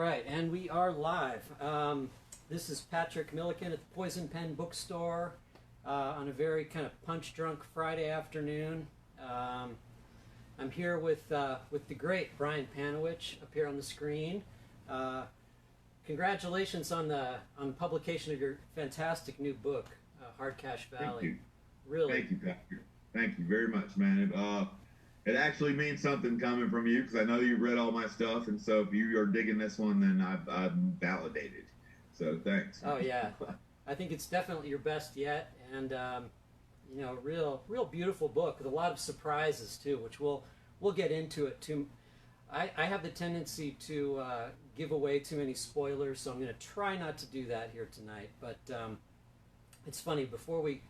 right, and we are live. This is Patrick Millikin at the Poison Pen Bookstore on a very kind of punch-drunk Friday afternoon. I'm here with the great Brian Panowich up here on the screen. Congratulations on the publication of your fantastic new book, Hard Cash Valley. Thank you. Really, Thank you, Patrick. Thank you very much, man. It actually means something coming from you because I know you've read all my stuff, and so if you are digging this one, then I'm validated. So thanks. Oh yeah, I think it's definitely your best yet, and real beautiful book with a lot of surprises too, which we'll get into it too. I have the tendency to give away too many spoilers, so I'm going to try not to do that here tonight. But it's funny, before we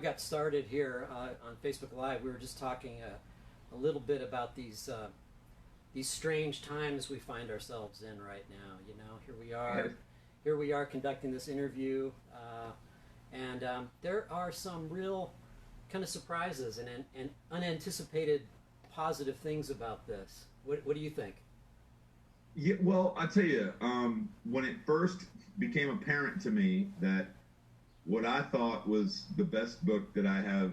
got started here on Facebook Live, we were just talking a little bit about these strange times we find ourselves in right now. You know, here we are conducting this interview, and there are some real kind of surprises and unanticipated positive things about this. What do you think? Yeah, well, I tell you, when it first became apparent to me that what I thought was the best book that I have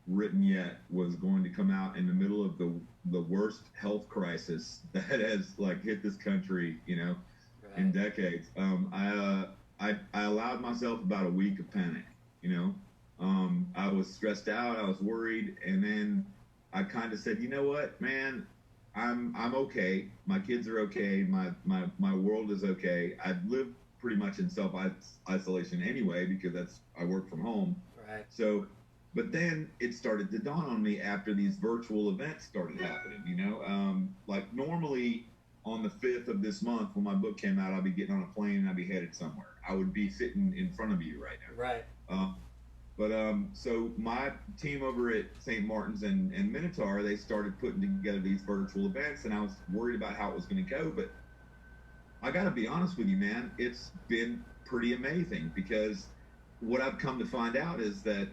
written yet was going to come out in the middle of the worst health crisis that has hit this country, Right. in decades. I allowed myself about a week of panic. I was stressed out, I was worried, and then I kind of said, you know what, man, I'm okay. My kids are okay. My world is okay. I've lived pretty much in self-isolation anyway because I work from home. Right. So, but then it started to dawn on me after these virtual events started happening, like normally on the 5th of this month when my book came out, I'd be getting on a plane and I'd be headed somewhere. I would be sitting in front of you right now. Right. So my team over at St. Martin's and Minotaur, they started putting together these virtual events, and I was worried about how it was going to go. But I got to be honest with you, man, it's been pretty amazing because what I've come to find out is that,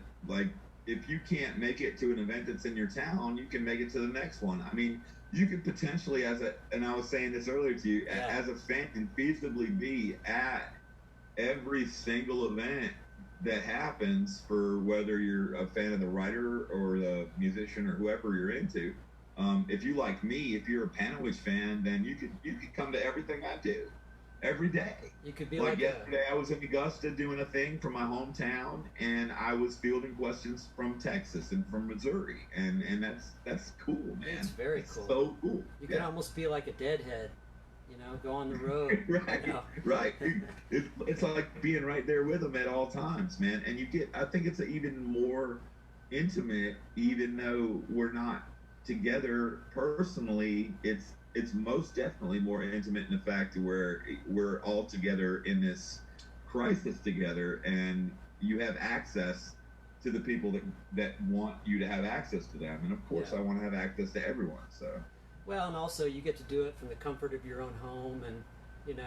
if you can't make it to an event that's in your town, you can make it to the next one. I mean, you could potentially, and I was saying this earlier to you, as a fan, can feasibly be at every single event that happens, for whether you're a fan of the writer or the musician or whoever you're into. If you like me, if you're a Panowich fan, then you could come to everything I do every day. You could be like yesterday. I was in Augusta doing a thing from my hometown, and I was fielding questions from Texas and from Missouri, and that's cool, man. It's very cool. So cool. You can almost feel like a deadhead. Go on the road. Right, right. It's like being right there with them at all times, man. And I think it's even more intimate, even though we're not together personally. It's most definitely more intimate in the fact where we're all together in this crisis together, and you have access to the people that want you to have access to them. And of course, I want to have access to everyone, so. Well, and also you get to do it from the comfort of your own home, and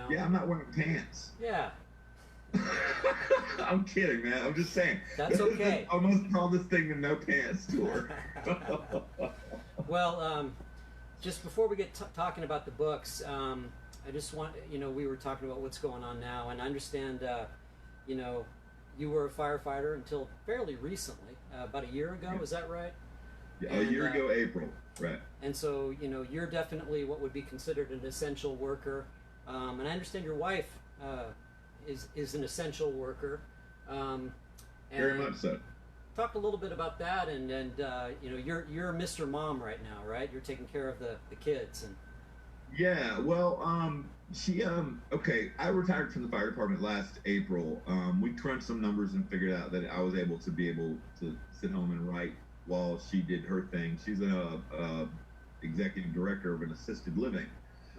Yeah, I'm not wearing pants. Yeah. I'm kidding, man. I'm just saying. That's okay. I almost call this thing the no pants tour. Well, just before we get talking about the books, I just want, we were talking about what's going on now, and I understand, you were a firefighter until fairly recently, about a year ago. Is that right? Yeah, a year ago, April. Right. And so, you're definitely what would be considered an essential worker. And I understand your wife is an essential worker. Very much so. Talk a little bit about that, and you're Mr. Mom right now, right? You're taking care of the kids. And yeah, well, okay, I retired from the fire department last April. We crunched some numbers and figured out that I was able to sit home and write while she did her thing. She's a executive director of an assisted living.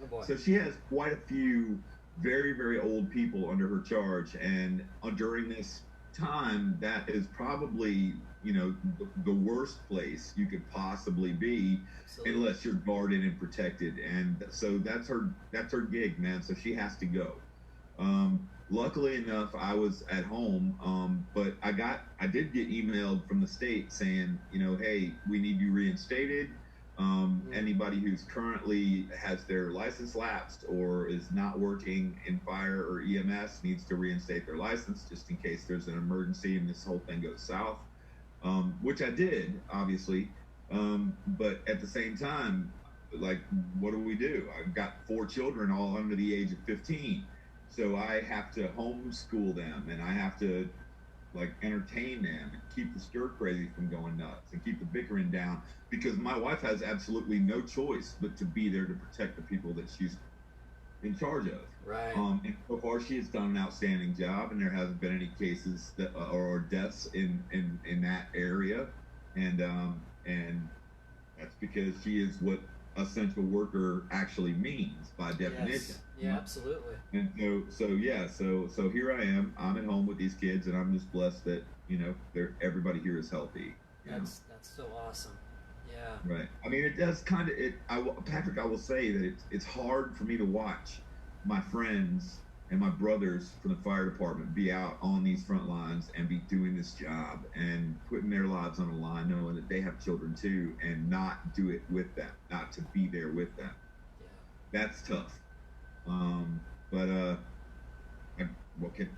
Oh boy. So she has quite a few very, very old people under her charge, and during this time, that is probably the worst place you could possibly be. Absolutely. Unless you're guarded and protected, and so that's her gig, man. So she has to go. Luckily enough, I was at home, but I did get emailed from the state saying, hey, we need you reinstated. Anybody who's currently has their license lapsed or is not working in fire or EMS needs to reinstate their license just in case there's an emergency and this whole thing goes south, which I did, obviously. But at the same time, like, what do? I've got 4 children all under the age of 15. So I have to homeschool them, and I have to like entertain them and keep the stir crazy from going nuts and keep the bickering down, because my wife has absolutely no choice but to be there to protect the people that she's in charge of. Right. And so far she has done an outstanding job, and there hasn't been any cases that, or deaths in that area, and that's because she is what essential worker actually means by definition. Yes. Yeah, absolutely. And so here I am. I'm at home with these kids, and I'm just blessed that everybody here is healthy. That's so awesome. Yeah. Right. I mean, it does kind of. Patrick, I will say that it's hard for me to watch my friends and my brothers from the fire department be out on these front lines and be doing this job and putting their lives on the line, knowing that they have children too, and not do it with them, not to be there with them. Yeah. That's tough.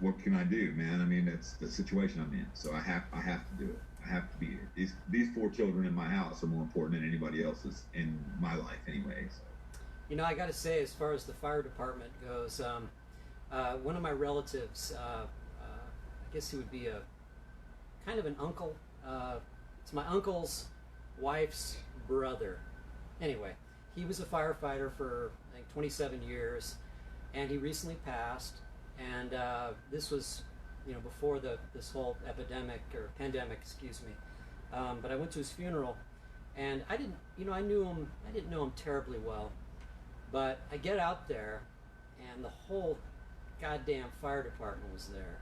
What can I do, man? I mean, that's the situation I'm in. So I have to do it. I have to be here. These 4 children in my house are more important than anybody else's in my life, anyway. So. I got to say, as far as the fire department goes, one of my relatives, I guess he would be a kind of an uncle. It's my uncle's wife's brother. Anyway, he was a firefighter for I think 27 years, and he recently passed. And this was, before this whole epidemic or pandemic, excuse me. But I went to his funeral, and I didn't know him terribly well, but I get out there, and the whole goddamn fire department was there,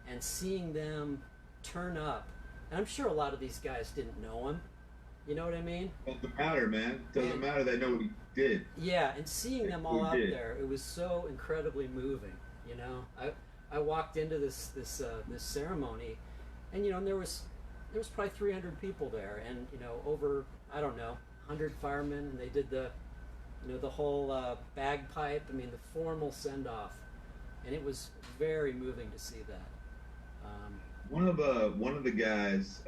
and seeing them turn up, and I'm sure a lot of these guys didn't know him. You know what I mean? Doesn't matter, man. Doesn't matter. They know what he did. Yeah, and seeing them all out there, it was so incredibly moving. I walked into this ceremony, and there was probably 300 people there, and over, I don't know, 100 firemen, and they did the whole bagpipe. I mean, the formal send off, and it was very moving to see that. One of the guys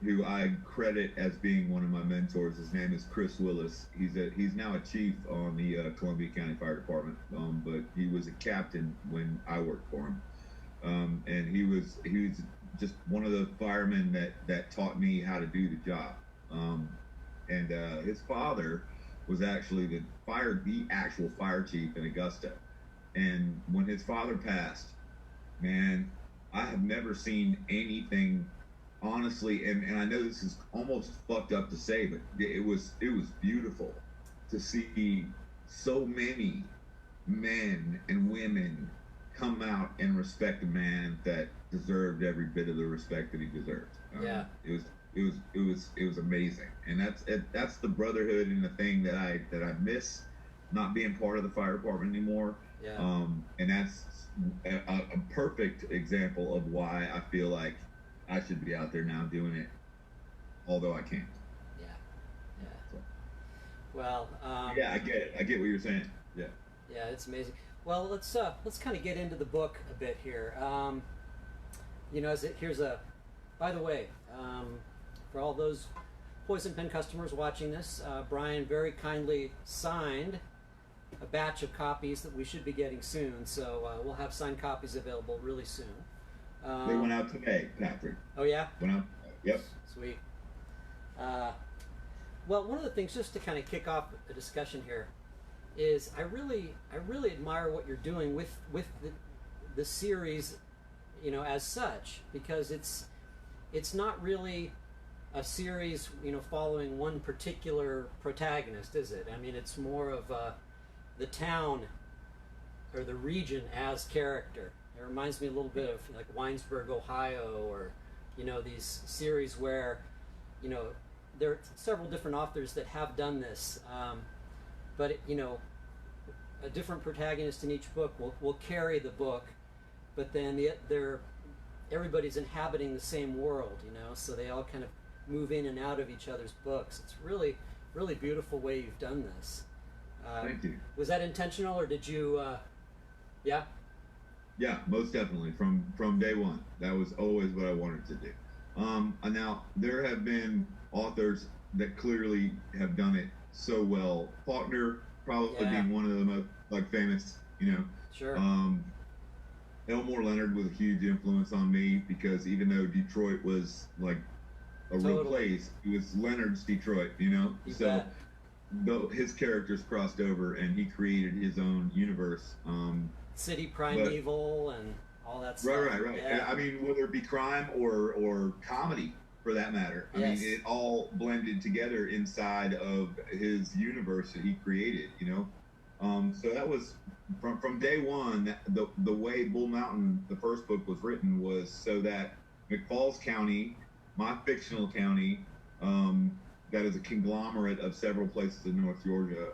who I credit as being one of my mentors, his name is Chris Willis. He's now a chief on the Columbia County Fire Department, but he was a captain when I worked for him, and he was just one of the firemen that taught me how to do the job. And his father was actually the actual fire chief in Augusta, and when his father passed, man, I have never seen anything, honestly, and I know this is almost fucked up to say, but it was beautiful to see so many men and women come out and respect a man that deserved every bit of the respect that he deserved. It was amazing, and that's the brotherhood and the thing that I miss, not being part of the fire department anymore. Yeah. And that's a perfect example of why I feel like I should be out there now doing it, although I can't. Yeah. So. Well. Yeah, I get it. I get what you're saying. Yeah. Yeah, it's amazing. Well, let's kind of get into the book a bit here. By the way, for all those Poison Pen customers watching this, Brian very kindly signed a batch of copies that we should be getting soon. So we'll have signed copies available really soon. They went out today, Patrick. Oh yeah? Went out. Yep. Sweet. Well, one of the things, just to kind of kick off the discussion here, is I really admire what you're doing with the series, as such, because it's not really a series, following one particular protagonist, is it? I mean, it's more of the town or the region as character. It reminds me a little bit of like Winesburg, Ohio, or these series where there are several different authors that have done this, but a different protagonist in each book will carry the book, but then everybody's inhabiting the same world, so they all kind of move in and out of each other's books. It's really, really beautiful way you've done this. Thank you. Was that intentional, or did you? Yeah. Yeah, most definitely. From day one, that was always what I wanted to do. And now there have been authors that clearly have done it so well. Faulkner probably being one of the most like famous, you know. Sure. Elmore Leonard was a huge influence on me because even though Detroit was like a real place, it was Leonard's Detroit, you know. So though his characters crossed over and he created his own universe. City Primeval and all that stuff. Right. Yeah. I mean, whether it be crime or comedy, for that matter. I mean, it all blended together inside of his universe that he created, you know? So that was, from day one, the way Bull Mountain, the first book, was written was so that McFalls County, my fictional county, that is a conglomerate of several places in North Georgia,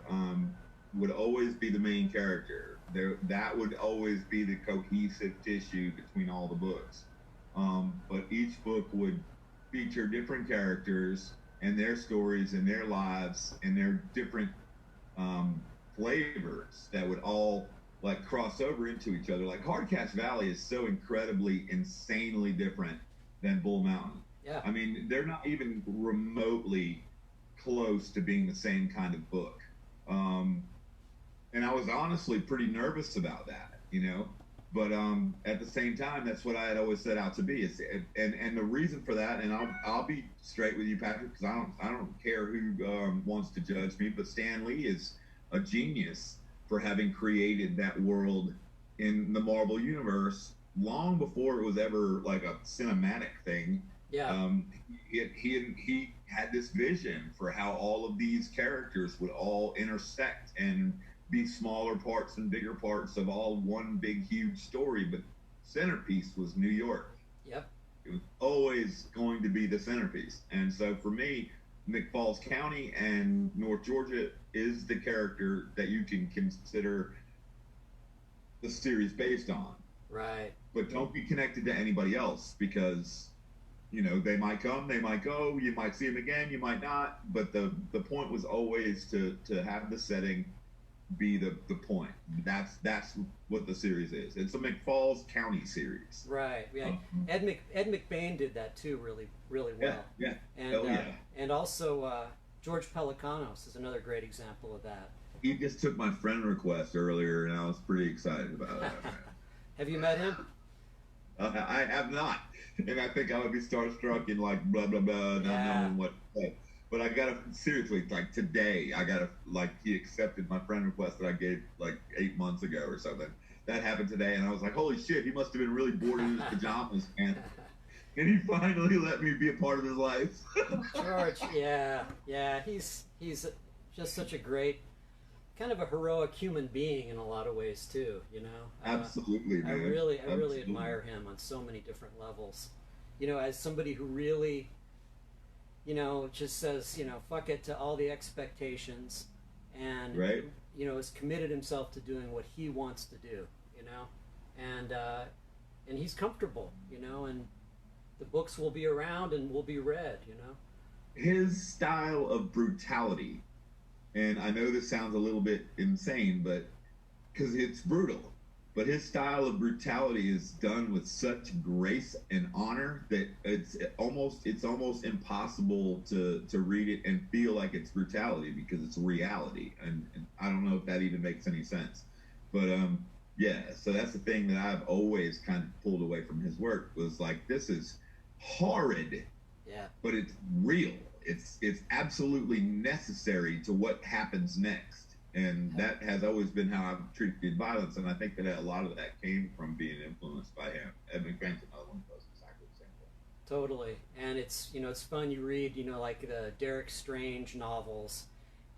would always be the main character. That would always be the cohesive tissue between all the books. But each book would feature different characters and their stories and their lives and their different flavors that would all like cross over into each other. Like Hardcast Valley is so incredibly, insanely different than Bull Mountain. Yeah. I mean, they're not even remotely close to being the same kind of book. And I was honestly pretty nervous about that, you know. But at the same time, that's what I had always set out to be. And the reason for that, and I'll be straight with you, Patrick, because I don't care who wants to judge me, but Stan Lee is a genius for having created that world in the Marvel universe long before it was ever like a cinematic thing. Yeah. He had this vision for how all of these characters would all intersect and be smaller parts and bigger parts of all one big huge story, but centerpiece was New York. Yep. It was always going to be the centerpiece. And so for me, McFalls County and North Georgia is the character that you can consider the series based on. Right. But don't be connected to anybody else because, you know, they might come, they might go, you might see them again, you might not. But the point was always to have the setting be the point. That's what the series is. It's a McFalls County series. Right. Yeah. Ed McBain did that too, really, really well. Yeah. And and also George Pelicanos is another great example of that. He just took my friend request earlier, and I was pretty excited about it. Have you met him? I have not, and I think I would be starstruck and like blah blah blah, not knowing what to say. But I gotta, seriously, like today, he accepted my friend request that I gave like 8 months ago or something. That happened today, and I was like, holy shit, he must have been really bored in his pajamas, man. And he finally let me be a part of his life. George, yeah, he's just such a great, kind of a heroic human being in a lot of ways too, you know? Absolutely, man. I really admire him on so many different levels. You know, as somebody who really, you know, just says, you know, fuck it to all the expectations and, you know, has committed himself to doing what he wants to do, you know, and he's comfortable, you know, and the books will be around and will be read, you know. His style of brutality, and I know this sounds a little bit insane, but because it's brutal, but his style of brutality is done with such grace and honor that it's almost impossible to read it and feel like it's brutality because it's reality. And I don't know if that even makes any sense. But so that's the thing that I've always kind of pulled away from his work was like, this is horrid, but it's real. It's absolutely necessary to what happens next. And that has always been how I've treated violence, and I think that a lot of that came from being influenced by him. Ed McBain's another one who does exactly the same thing. Totally, and it's, you know, it's fun. You read, you know, like the Derek Strange novels,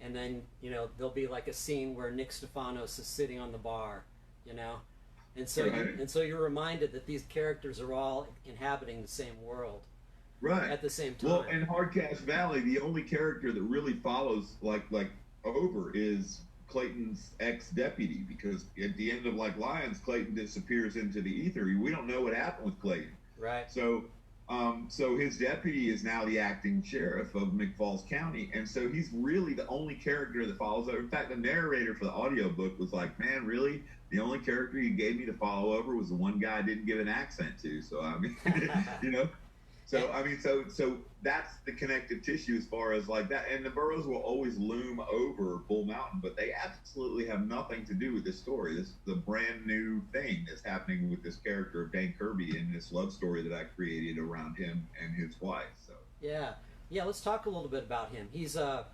and then, you know, there'll be like a scene where Nick Stefanos is sitting on the bar, you know, and so you're reminded that these characters are all inhabiting the same world, at the same time. Well, in Hardcast Valley, the only character that really follows like over is Clayton's ex-deputy, because at the end of Like Lions, Clayton disappears into the ether. We don't know what happened with Clayton. Right. So So his deputy is now the acting sheriff of McFalls County, and so he's really the only character that follows over. In fact, the narrator for the audiobook was like, "Man, really? The only character you gave me to follow over was the one guy I didn't give an accent to." So I mean, you know. So I mean, so that's the connective tissue as far as like that. And the boroughs will always loom over Bull Mountain, but they absolutely have nothing to do with this story. This is a brand new thing that's happening with this character of Dane Kirby and this love story that I created around him and his wife. So yeah. Let's talk a little bit about him. He's an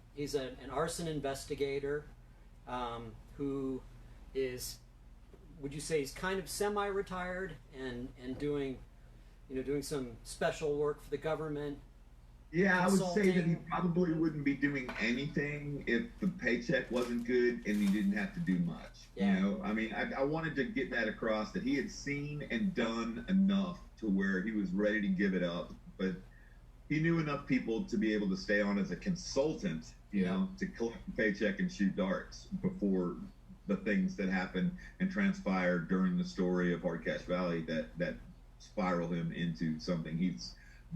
arson investigator who is, would you say, he's kind of semi-retired and doing some special work for the government. Yeah, I would say that he probably wouldn't be doing anything if the paycheck wasn't good and he didn't have to do much. Yeah. You know, I mean, I wanted to get that across, that he had seen and done enough to where he was ready to give it up, but he knew enough people to be able to stay on as a consultant, you know, to collect a paycheck and shoot darts before the things that happened and transpired during the story of Hard Cash Valley that spiral him into something he's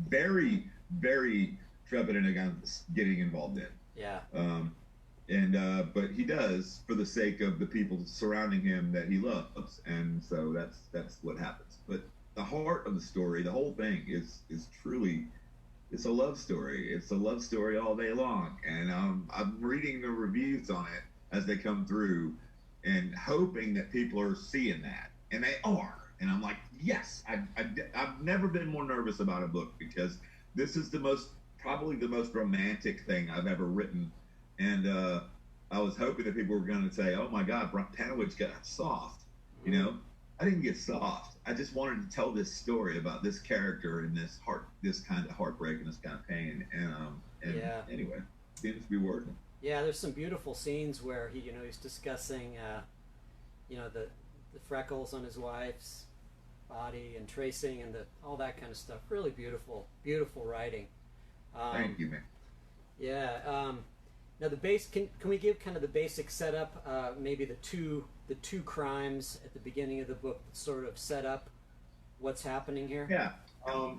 very, very trepidant against getting involved in. Yeah. But he does for the sake of the people surrounding him that he loves, and so that's what happens. But the heart of the story, the whole thing, is truly, it's a love story. It's a love story all day long, and I'm reading the reviews on it as they come through, and hoping that people are seeing that, and they are. And I'm like, yes, I've never been more nervous about a book, because this is probably the most romantic thing I've ever written. And I was hoping that people were going to say, oh my God, Panowich got soft. You know, I didn't get soft. I just wanted to tell this story about this character and this kind of heartbreak and this kind of pain. And anyway, it seems to be working. Yeah, there's some beautiful scenes where he's discussing, the freckles on his wife's body and tracing and all that kind of stuff. Really beautiful writing. Thank you, man. Yeah. Now the base. Can we give kind of the basic setup? Maybe the two crimes at the beginning of the book that sort of set up what's happening here. Yeah.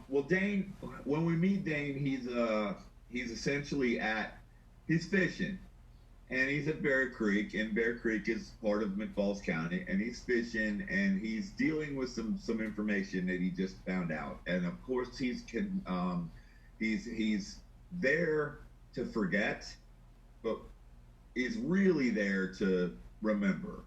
Well, Dane. When we meet Dane, he's essentially he's fishing. And he's at Bear Creek, and Bear Creek is part of McFalls County, and he's fishing, and he's dealing with some information that he just found out. And of course, he's there to forget, but is really there to remember.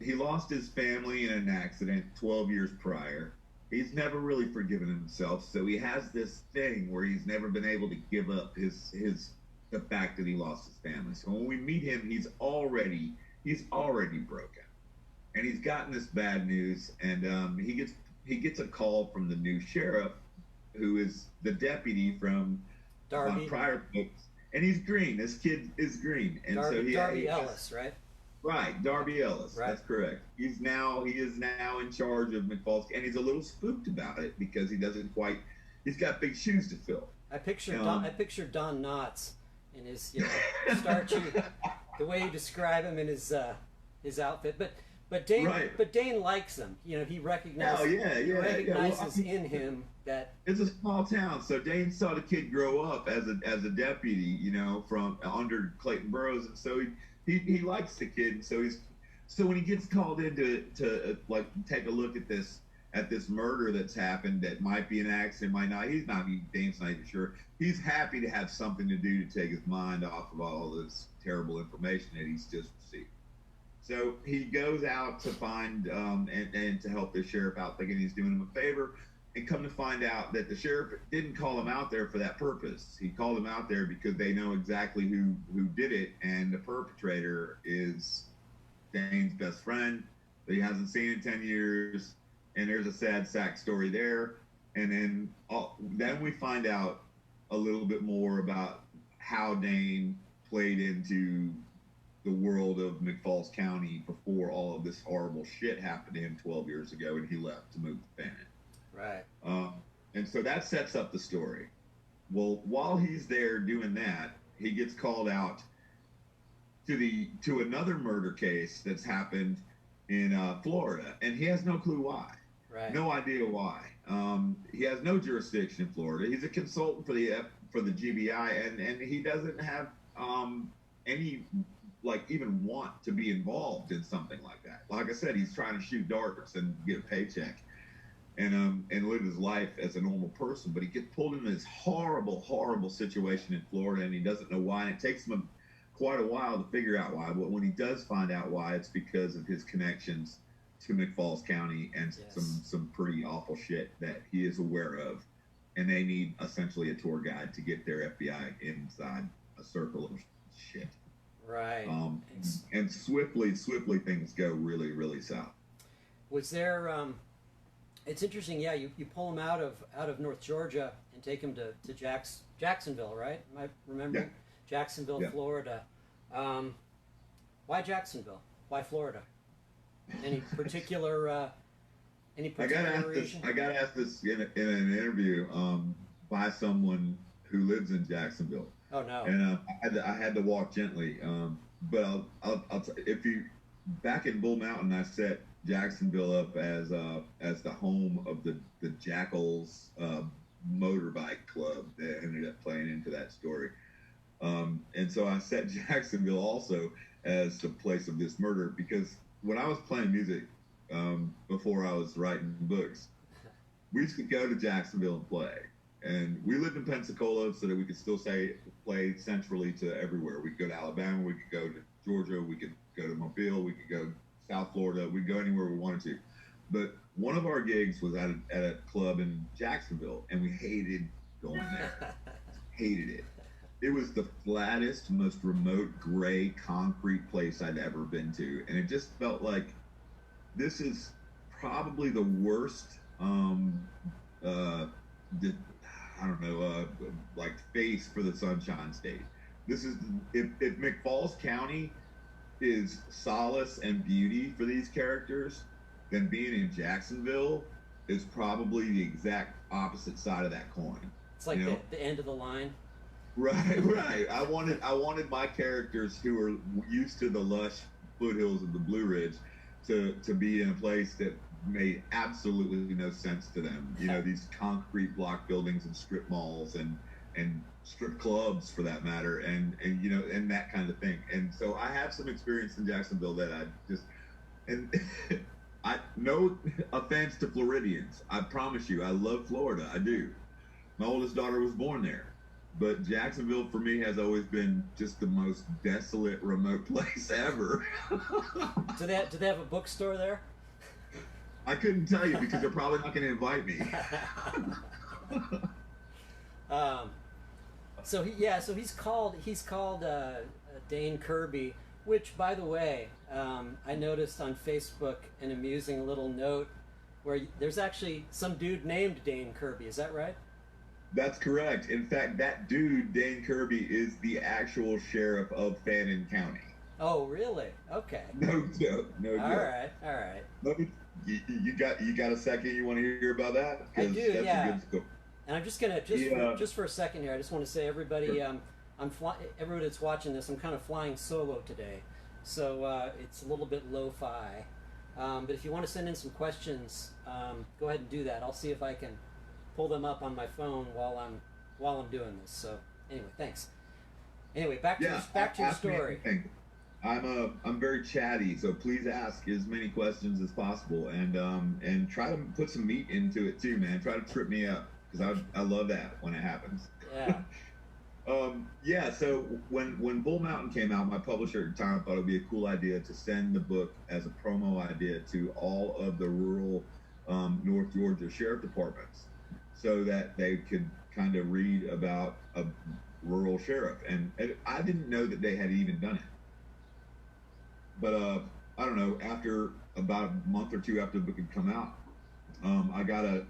He lost his family in an accident 12 years prior. He's never really forgiven himself, so he has this thing where he's never been able to give up the fact that he lost his family. So when we meet him, he's already broken, and he's gotten this bad news, and he gets a call from the new sheriff, who is the deputy from prior books, and he's green. This kid is green, and Darby Ellis, right? Right, Darby Ellis. Right. That's correct. He is now in charge of McFalls, and he's a little spooked about it because he doesn't quite. He's got big shoes to fill. I picture Don Knotts in his starchy, the way you describe him in his outfit, but Dane likes him. He recognizes. He recognizes in him that it's a small town. So Dane saw the kid grow up as a deputy, from under Clayton Burroughs, and so he likes the kid. And so when he gets called in to take a look at this murder that's happened, that might be an accident, might not. Dane's not even sure. He's happy to have something to do to take his mind off of all this terrible information that he's just received. So he goes out to find and to help the sheriff out, thinking he's doing him a favor, and come to find out that the sheriff didn't call him out there for that purpose. He called him out there because they know exactly who did it, and the perpetrator is Dane's best friend that he hasn't seen in 10 years. And there's a sad sack story there. And then we find out a little bit more about how Dane played into the world of McFalls County before all of this horrible shit happened to him 12 years ago, and he left to move to Fannin. Right. And so that sets up the story. Well, while he's there doing that, he gets called out to another murder case that's happened in Florida, and he has no clue why. Right. No idea why. He has no jurisdiction in Florida. He's a consultant for the GBI, and he doesn't have any like even want to be involved in something like that. Like I said, he's trying to shoot darts and get a paycheck and live his life as a normal person. But he gets pulled into this horrible, horrible situation in Florida, and he doesn't know why. And it takes him quite a while to figure out why. But when he does find out why, it's because of his connections to McFalls County and some pretty awful shit that he is aware of. And they need essentially a tour guide to get their FBI inside a circle of shit. Right. And swiftly things go really, really south. Was there? It's interesting. Yeah, you pull him out of North Georgia and take him to Jacksonville, right? Am I remembering? Yeah. Jacksonville, Yeah. Florida. Why Jacksonville? Why Florida? Any particular? Any particular reason? I got asked this in an interview by someone who lives in Jacksonville. Oh no! And I had to walk gently. But I'll if you back in Bull Mountain, I set Jacksonville up as the home of the Jackals motorbike club that ended up playing into that story. And so I set Jacksonville also as the place of this murder because when I was playing music before I was writing books, we used to go to Jacksonville and play. And we lived in Pensacola so that we could still play centrally to everywhere. We could go to Alabama, we could go to Georgia, we could go to Mobile, we could go South Florida, we'd go anywhere we wanted to. But one of our gigs was at a club in Jacksonville, and we hated going there. Hated it. It was the flattest, most remote, gray, concrete place I'd ever been to. And it just felt like this is probably the worst like face for the Sunshine State. This is if McFalls County is solace and beauty for these characters, then being in Jacksonville is probably the exact opposite side of that coin. It's like the end of the line. Right. I wanted my characters who are used to the lush foothills of the Blue Ridge to be in a place that made absolutely no sense to them. These concrete block buildings and strip malls and strip clubs for that matter, and that kind of thing. And so I have some experience in Jacksonville that I just I no offense to Floridians. I promise you, I love Florida. I do. My oldest daughter was born there. But Jacksonville for me has always been just the most desolate, remote place ever. Do they have a bookstore there? I couldn't tell you because they're probably not going to invite me. So he's called Dane Kirby, which, by the way, I noticed on Facebook an amusing little note where there's actually some dude named Dane Kirby. Is that right? That's correct. In fact, that dude, Dane Kirby, is the actual sheriff of Fannin County. Oh, really? Okay. No joke. All right. You got a second you want to hear about that? I do, that's yeah. A good story. And I'm just gonna just for a second here. I just want to say, everybody, sure. Everybody that's watching this, I'm kind of flying solo today, so it's a little bit lo-fi. But if you want to send in some questions, go ahead and do that. I'll see if I can pull them up on my phone while I'm doing this. So anyway, thanks. Anyway, back to your story. I'm very chatty, so please ask as many questions as possible, and try to put some meat into it too, man. Try to trip me up because I love that when it happens. Yeah. So when Bull Mountain came out, my publisher at the time thought it would be a cool idea to send the book as a promo idea to all of the rural North Georgia sheriff departments, so that they could kind of read about a rural sheriff. And I didn't know that they had even done it. But I don't know, after about a month or two after the book had come out, I got a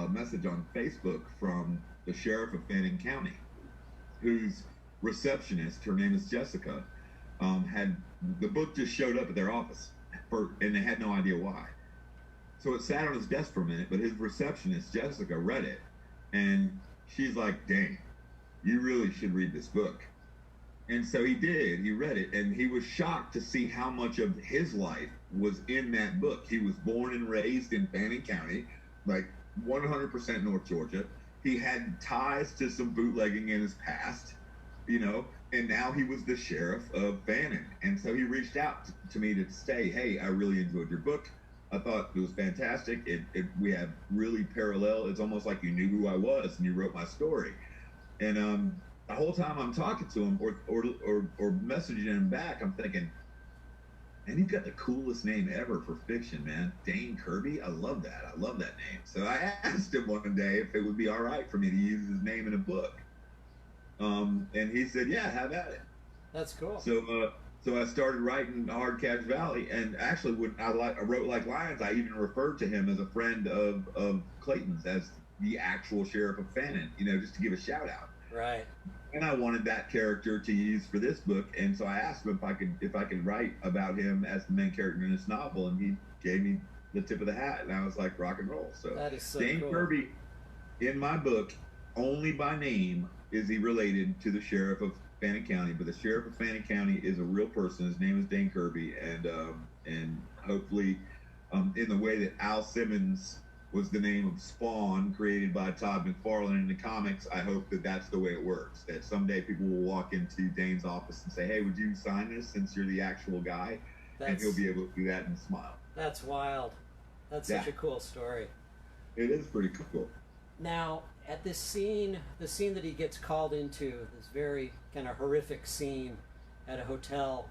message on Facebook from the sheriff of Fannin County, whose receptionist, her name is Jessica, had the book just showed up at their office, and they had no idea why. So it sat on his desk for a minute, but his receptionist, Jessica, read it, and she's like, "Dang, you really should read this book." And so he did. He read it, and he was shocked to see how much of his life was in that book. He was born and raised in Fannin County, like 100% North Georgia. He had ties to some bootlegging in his past, you know, and now he was the sheriff of Fannin. And so he reached out to me to say, hey, I really enjoyed your book. I thought it was fantastic. We have really parallel. It's almost like you knew who I was and you wrote my story. And the whole time I'm talking to him or messaging him back, I'm thinking, man, you've got the coolest name ever for fiction, man. Dane Kirby. I love that. I love that name. So I asked him one day if it would be all right for me to use his name in a book. And he said, yeah, have at it. That's cool. So I started writing Hard Cash Valley, and actually when I wrote Like Lions, I even referred to him as a friend of Clayton's, as the actual sheriff of Fannin, you know, just to give a shout out. Right. And I wanted that character to use for this book, and so I asked him if I could write about him as the main character in this novel, and he gave me the tip of the hat, and I was like, rock and roll. So that is so Dane cool. Kirby, in my book, only by name is he related to the sheriff of Fannin County, but the sheriff of Fannin County is a real person. His name is Dane Kirby, and hopefully, in the way that Al Simmons was the name of Spawn, created by Todd McFarlane in the comics, I hope that that's the way it works. That someday people will walk into Dane's office and say, hey, would you sign this since you're the actual guy? And he'll be able to do that and smile. That's wild. That's such a cool story. It is pretty cool. Now, at this scene, the scene that he gets called into, this very kind of horrific scene at a hotel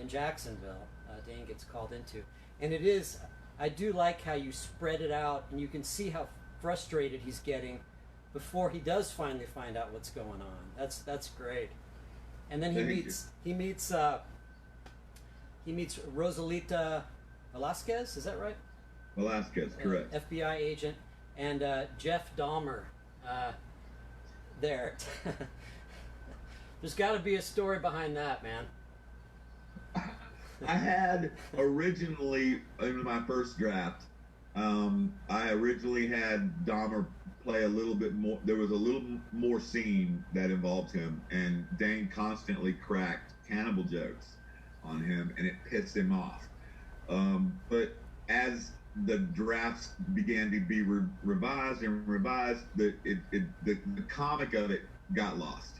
in Jacksonville, Dane gets called into. And it is, I do like how you spread it out, and you can see how frustrated he's getting before he does finally find out what's going on. That's great. And then he meets Rosalita Velasquez, is that right? Velasquez, correct. FBI agent, and Jeff Dahmer there. There's got to be a story behind that, man. I had originally, in my first draft, I originally had Dahmer play a little bit more. There was a little more scene that involved him, and Dane constantly cracked cannibal jokes on him, and it pissed him off. But as the drafts began to be revised, the comic of it got lost.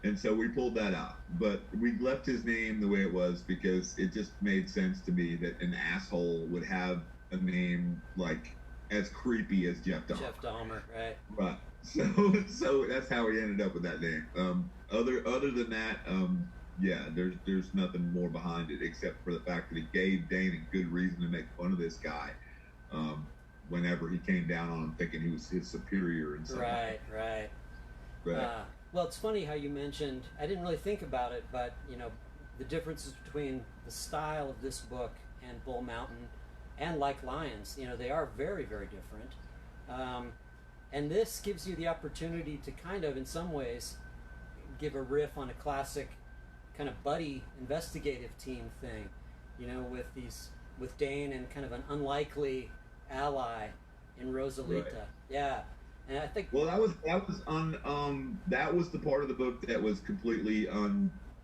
And so we pulled that out. But we left his name the way it was because it just made sense to me that an asshole would have a name like as creepy as Jeff Dahmer. Jeff Dahmer, right. Right. So that's how we ended up with that name. Other than that, yeah, there's nothing more behind it except for the fact that he gave Dane a good reason to make fun of this guy whenever he came down on him thinking he was his superior and stuff. Right. Well, it's funny how you mentioned, I didn't really think about it, but, you know, the differences between the style of this book and Bull Mountain and Like Lions, you know, they are very, very different. And this gives you the opportunity to kind of, in some ways, give a riff on a classic kind of buddy investigative team thing, you know, with Dane and kind of an unlikely ally in Rosalita. Right. Yeah. And I think that was the part of the book that was completely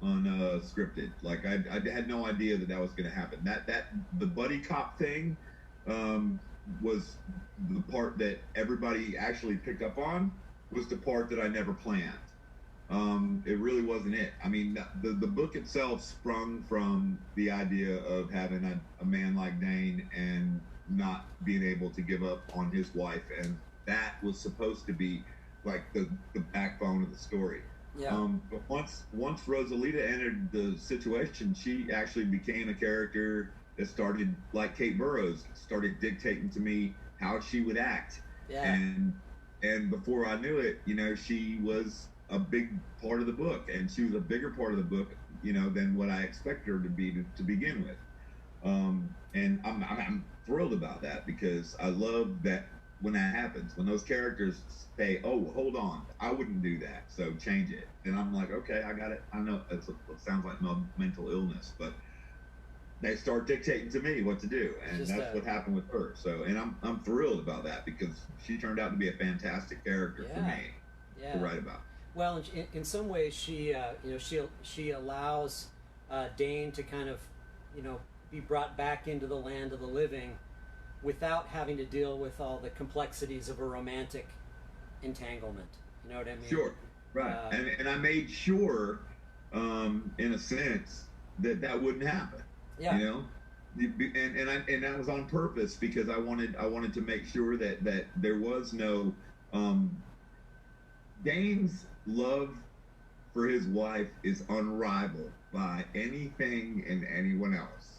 unscripted. Like I had no idea that was going to happen. That the buddy cop thing was the part that everybody actually picked up on. Was the part that I never planned. It really wasn't it. I mean, the book itself sprung from the idea of having a man like Dane and not being able to give up on his wife, and that was supposed to be like the backbone of the story. Yeah. But once Rosalita entered the situation, she actually became a character that started, like Kate Burrows, started dictating to me how she would act. Yeah. And before I knew it, you know, she was a big part of the book, and she was a bigger part of the book, you know, than what I expected her to be to begin with. And I'm thrilled about that because I love that when that happens, when those characters say, oh, hold on, I wouldn't do that, so change it. And I'm like, okay, I got it. I know it sounds like mental illness, but they start dictating to me what to do, and that's what happened with her. So, and I'm thrilled about that because she turned out to be a fantastic character for me to write about. Well, in some ways, she allows Dane to kind of, be brought back into the land of the living without having to deal with all the complexities of a romantic entanglement. You know what I mean? Sure, right. And I made sure, in a sense, that wouldn't happen. Yeah. You know, and that was on purpose because I wanted to make sure that there was no Dane's love for his wife is unrivaled by anything and anyone else.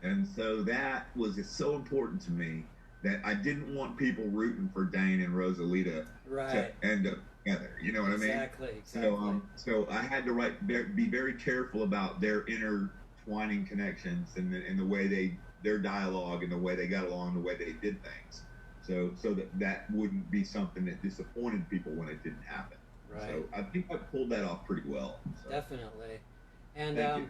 And so that was so important to me that I didn't want people rooting for Dane and Rosalita to end up together. You know what I mean? Exactly. So I had to be very careful about their intertwining connections and the way their dialogue and the way they got along, the way they did things. So that wouldn't be something that disappointed people when it didn't happen. Right. So I think I pulled that off pretty well. So. Definitely. And I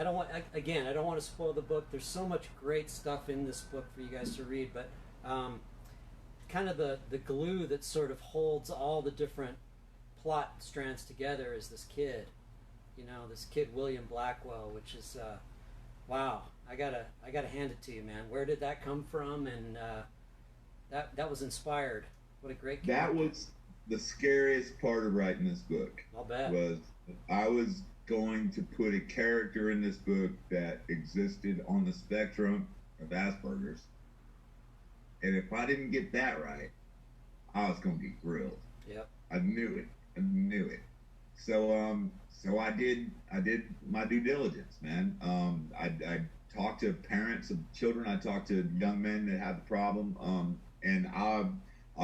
don't want to spoil the book. There's so much great stuff in this book for you guys to read, but kind of the glue that sort of holds all the different plot strands together is this kid. This kid William Blackwell, which is wow. I gotta hand it to you, man. Where did that come from? And that was inspired. What a great character. That was the scariest part of writing this book. I'll bet. Was I was going to put a character in this book that existed on the spectrum of Asperger's. And if I didn't get that right, I was going to get grilled. Yep. I knew it. So I did my due diligence, man. I talked to parents of children. I talked to young men that had the problem. And I'll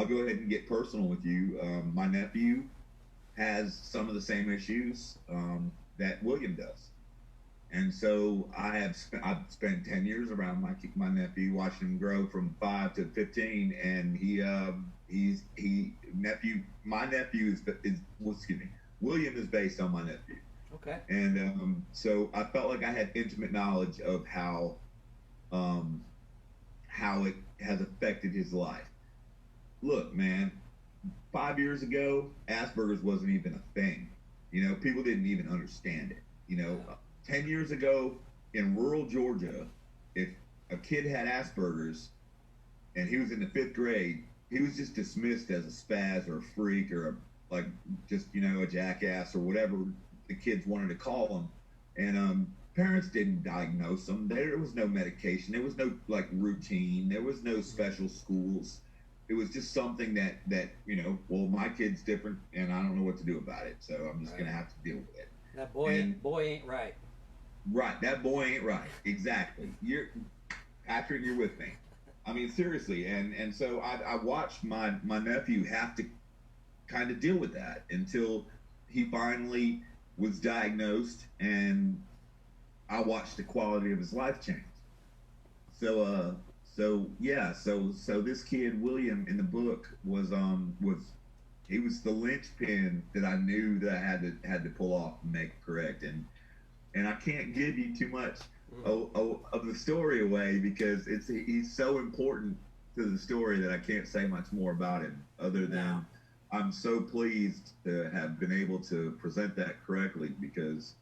go ahead and get personal with you. My nephew has some of the same issues that William does. And so I've spent 10 years around my nephew, watching him grow from 5 to 15, and my nephew William is based on my nephew. Okay. And so I felt like I had intimate knowledge of how it has affected his life. Look, man, 5 years ago, Asperger's wasn't even a thing. People didn't even understand it. 10 years ago in rural Georgia, if a kid had Asperger's and he was in the 5th grade, he was just dismissed as a spaz or a freak or a jackass or whatever the kids wanted to call him. And parents didn't diagnose him. There was no medication. There was no routine. There was no special schools. It was just something that well, my kid's different and I don't know what to do about it. So I'm just going to have to deal with it. That boy ain't right. Right. That boy ain't right. Exactly. Patrick, you're with me. I mean, seriously. And so I watched my nephew have to kind of deal with that until he finally was diagnosed, and I watched the quality of his life change. So this kid William in the book was the linchpin that I knew that I had to pull off and make correct, and I can't give you too much of the story away because he's so important to the story that I can't say much more about him other than I'm so pleased to have been able to present that correctly because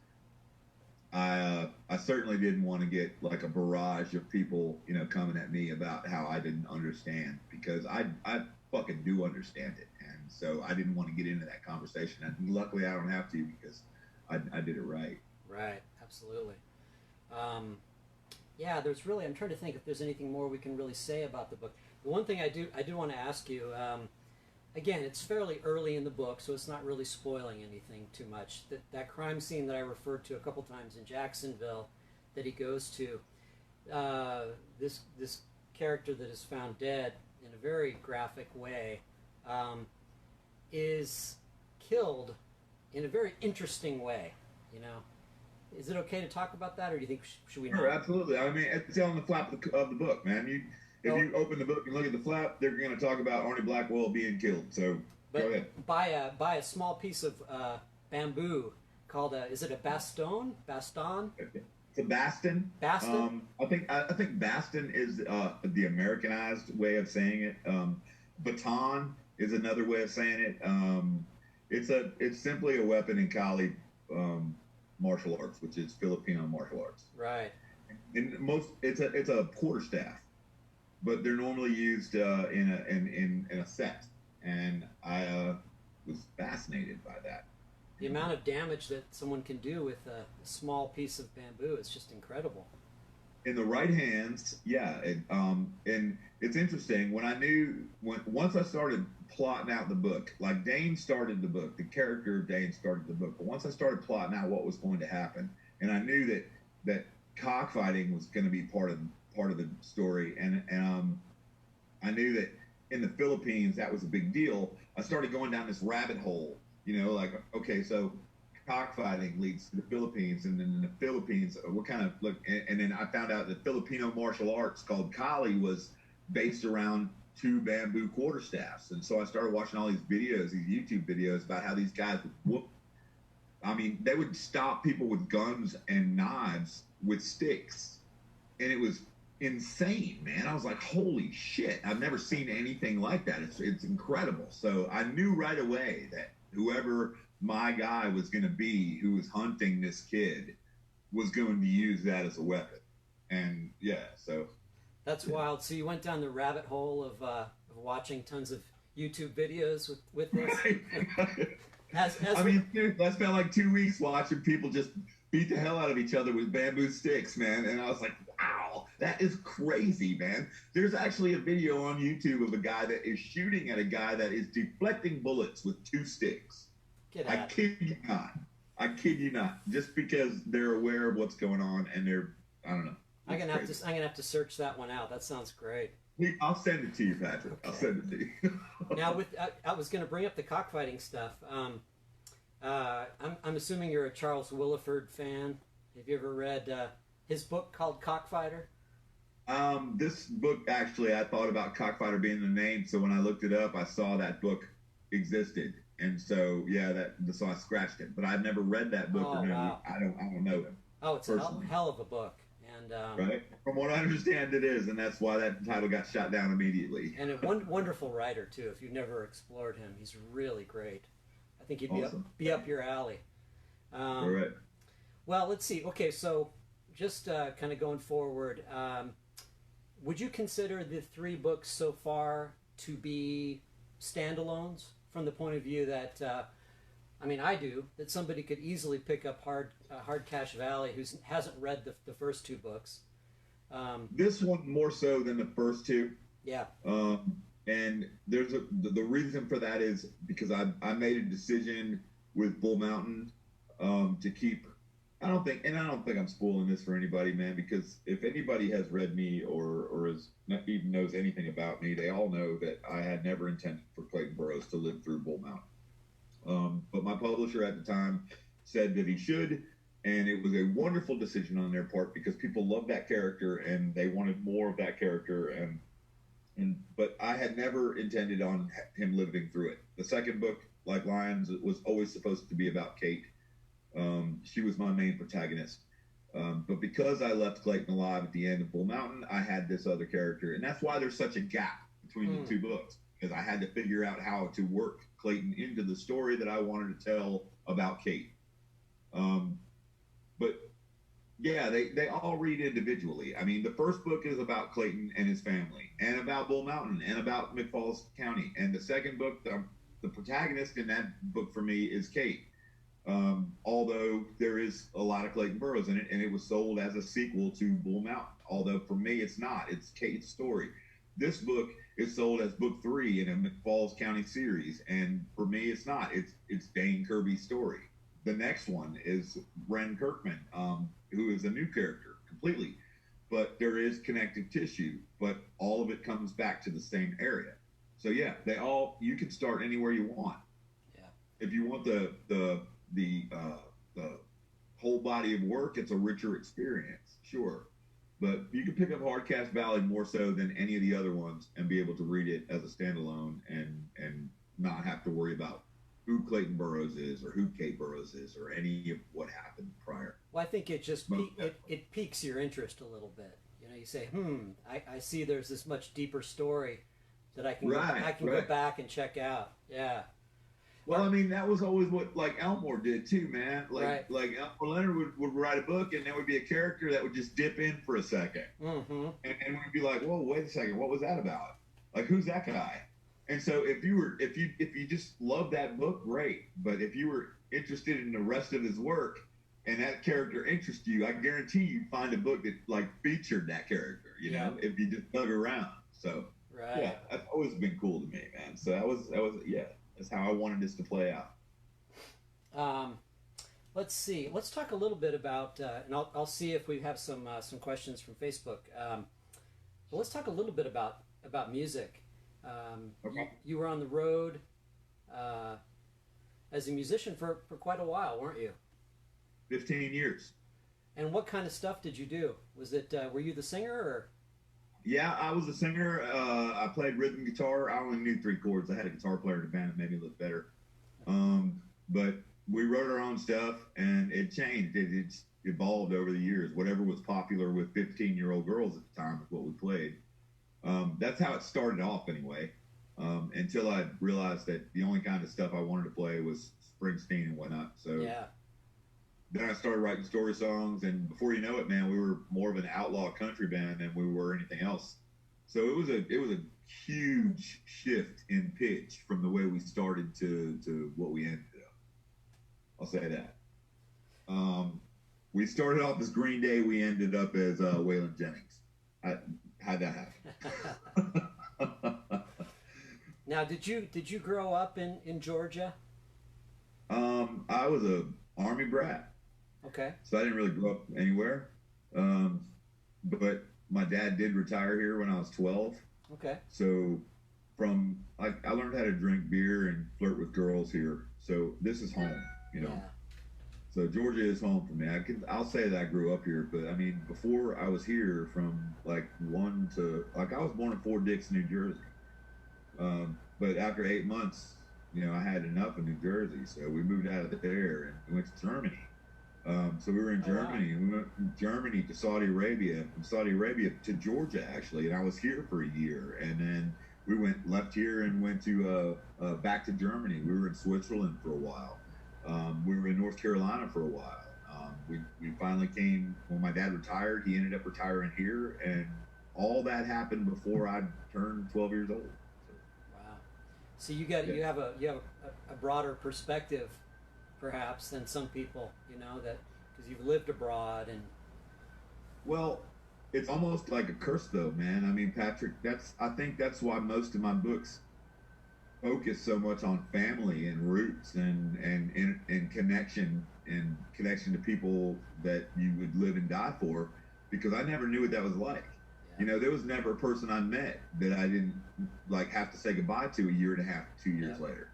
I certainly didn't want to get like a barrage of people, coming at me about how I didn't understand because I fucking do understand it. And so I didn't want to get into that conversation. And luckily I don't have to because I did it right. Right. Absolutely. I'm trying to think if there's anything more we can really say about the book. The one thing I do want to ask you, again, it's fairly early in the book, so it's not really spoiling anything too much. That crime scene that I referred to a couple times in Jacksonville that he goes to, this character that is found dead in a very graphic way, is killed in a very interesting way, Is it okay to talk about that, or do you think should we not? Sure, absolutely. I mean, it's on the flap of the book, man. If you open the book and look at the flap, they're going to talk about Arnie Blackwell being killed. So go ahead. By a small piece of bamboo called is it a baston? Baston? It's a baston. Baston. I think baston is the Americanized way of saying it. Baton is another way of saying it. It's simply a weapon in Kali martial arts, which is Filipino martial arts. Right. And it's a quarterstaff, but they're normally used in a set, and I was fascinated by that. The amount of damage that someone can do with a small piece of bamboo is just incredible. In the right hands, yeah. And it's interesting once I started plotting out the book, like Dane started the book, the character of Dane started the book, but once I started plotting out what was going to happen, and I knew that cockfighting was going to be part of the story, and I knew that in the Philippines that was a big deal. I started going down this rabbit hole, like, okay, so cockfighting leads to the Philippines, and then in the Philippines, what kind of look? And then I found out that Filipino martial arts called Kali was based around two bamboo quarterstaffs, and so I started watching all these videos, these YouTube videos about how these guys would whoop. I mean, they would stop people with guns and knives with sticks, and it was insane, man. I was like, holy shit! I've never seen anything like that. It's incredible. So I knew right away that whoever my guy was going to be, who was hunting this kid, was going to use that as a weapon. And yeah, so that's wild. So you went down the rabbit hole of watching tons of YouTube videos with this. Right. Dude, I spent like 2 weeks watching people just beat the hell out of each other with bamboo sticks, man. And I was like, wow, that is crazy, man. There's actually a video on YouTube of a guy that is shooting at a guy that is deflecting bullets with two sticks. I kid you not. I kid you not. Just because they're aware of what's going on, and I don't know. I'm gonna have to search that one out. That sounds great. I'll send it to you, Patrick. Okay. I'll send it to you. Now, I was gonna bring up the cockfighting stuff. I'm assuming you're a Charles Willeford fan. Have you ever read his book called Cockfighter? This book, actually, I thought about Cockfighter being the name, so when I looked it up, I saw that book existed. And so, yeah, so I scratched it. But I've never read that book. Wow. I don't know him. Oh, it's a hell of a book. And right? From what I understand, it is, and that's why that title got shot down immediately. And a wonderful writer too. If you've never explored him, he's really great. I think he'd be up your alley. All right. Well, let's see. Okay, so just kind of going forward, would you consider the 3 books so far to be standalones? From the point of view that, I do, that somebody could easily pick up Hard Cash Valley who hasn't read the first 2 books. This one more so than the first 2. Yeah. And there's the reason for that is because I made a decision with Bull Mountain to keep. I don't think I'm spoiling this for anybody, man, because if anybody has read me or is not even knows anything about me, they all know that I had never intended for Clayton Burroughs to live through Bull Mountain. But my publisher at the time said that he should, and it was a wonderful decision on their part because people loved that character and they wanted more of that character, but I had never intended on him living through it. The second book, like Lions, was always supposed to be about Kate. She was my main protagonist. But because I left Clayton alive at the end of Bull Mountain, I had this other character. And that's why there's such a gap between the 2 books, because I had to figure out how to work Clayton into the story that I wanted to tell about Kate. But yeah, they all read individually. I mean, the first book is about Clayton and his family, and about Bull Mountain, and about McFalls County. And the second book, the protagonist in that book for me is Kate. Although there is a lot of Clayton Burroughs in it, and it was sold as a sequel to Bull Mountain. Although for me, it's not. It's Kate's story. This book is sold as book 3 in a McFalls County series, and for me, it's not. It's Dane Kirby's story. The next one is Ren Kirkman, who is a new character completely, but there is connective tissue, but all of it comes back to the same area. So yeah, you can start anywhere you want. Yeah. If you want the whole body of work, it's a richer experience, sure. But you can pick up Hard Cash Valley more so than any of the other ones and be able to read it as a standalone and not have to worry about who Clayton Burroughs is or who Kate Burroughs is or any of what happened prior. Well, I think it just it piques your interest a little bit. You say, I see there's this much deeper story that I can go back and check out. Yeah. Well, I mean, that was always what like Elmore did too, man. Like Elmore Leonard would write a book, and there would be a character that would just dip in for a second, and we'd be like, "Whoa, wait a second, what was that about? Like, who's that guy?" And so if you just loved that book, great. But if you were interested in the rest of his work and that character interests you, I guarantee you'd find a book that like featured that character. You know, if you just dug around. So yeah, that's always been cool to me, man. So that was yeah. That's how I wanted this to play out. Let's see. Let's talk a little bit about, and I'll see if we have some questions from Facebook. But let's talk a little bit about music. Okay. You were on the road as a musician for quite a while, weren't you? 15 years. And what kind of stuff did you do? Was it were you the singer or? Yeah, I was a singer. I played rhythm guitar. I only knew 3 chords. I had a guitar player in the band that made me look better. But we wrote our own stuff, and it changed. It's evolved over the years. Whatever was popular with 15-year-old girls at the time is what we played. That's how it started off, anyway. Until I realized that the only kind of stuff I wanted to play was Springsteen and whatnot. So yeah. Then I started writing story songs, and before you know it, man, we were more of an outlaw country band than we were anything else. So it was a huge shift in pitch from the way we started to what we ended up. I'll say that. We started off as Green Day. We ended up as Waylon Jennings. How'd that happen? Now, did you grow up in Georgia? I was a Army brat. Okay. So I didn't really grow up anywhere. But my dad did retire here when I was 12. Okay. So I learned how to drink beer and flirt with girls here. So this is home, you know. Yeah. So Georgia is home for me. I'll say that I grew up here, but I mean, before I was here from I was born in Fort Dix, New Jersey. But after 8 months, you know, I had enough of New Jersey. So we moved out of there and we went to Germany. So we were in Germany, and we went from Germany to Saudi Arabia, from Saudi Arabia to Georgia, actually, and I was here for a year, and then we left here and went to back to Germany. We were in Switzerland for a while. We were in North Carolina for a while. We finally came when my dad retired. He ended up retiring here, and all that happened before I turned 12 years old. Wow. So you have a broader perspective, perhaps, than some people, you know, that because you've lived abroad and. Well, it's almost like a curse, though, man. I mean, Patrick, I think that's why most of my books focus so much on family and roots and connection to people that you would live and die for, because I never knew what that was like. Yeah. You know, there was never a person I met that I didn't have to say goodbye to a year and a half, 2 years later.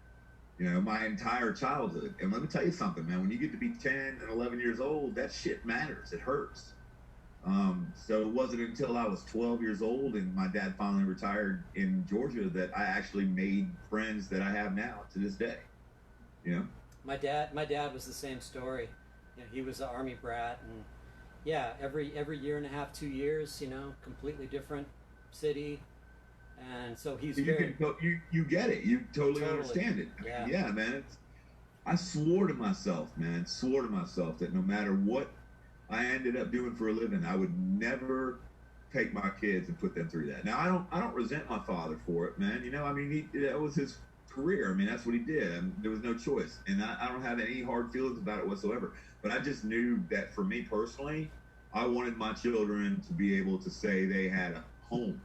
You know, my entire childhood. And let me tell you something, man. When you get to be 10 and 11 years old, that shit matters. It hurts. So it wasn't until I was 12 years old and my dad finally retired in Georgia that I actually made friends that I have now to this day. You know? My dad was the same story. You know, he was an Army brat, and yeah, every year and a half, 2 years, you know, completely different city. And so he's you get it. You totally understand it. Yeah, man. I swore to myself that no matter what I ended up doing for a living, I would never take my kids and put them through that. Now, I don't resent my father for it, man. You know, I mean, that was his career. I mean, that's what he did. I mean, there was no choice. And I don't have any hard feelings about it whatsoever. But I just knew that for me personally, I wanted my children to be able to say they had a home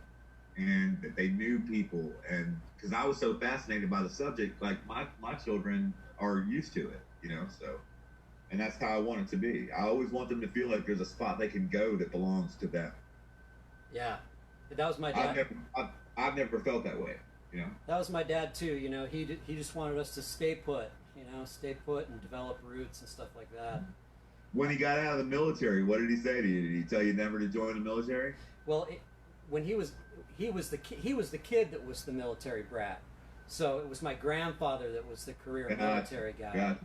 and that they knew people. And because I was so fascinated by the subject, like my children are used to it, you know, so. And that's how I want it to be. I always want them to feel like there's a spot they can go that belongs to them. Yeah, that was my dad. I've never felt that way, you know. That was my dad too. You know, he just wanted us to stay put. You know, stay put and develop roots and stuff like that. When he got out of the military, what did he say to you? Did he tell you never to join the military? Well, when he was the kid that was the military brat. So it was my grandfather that was the career military guy.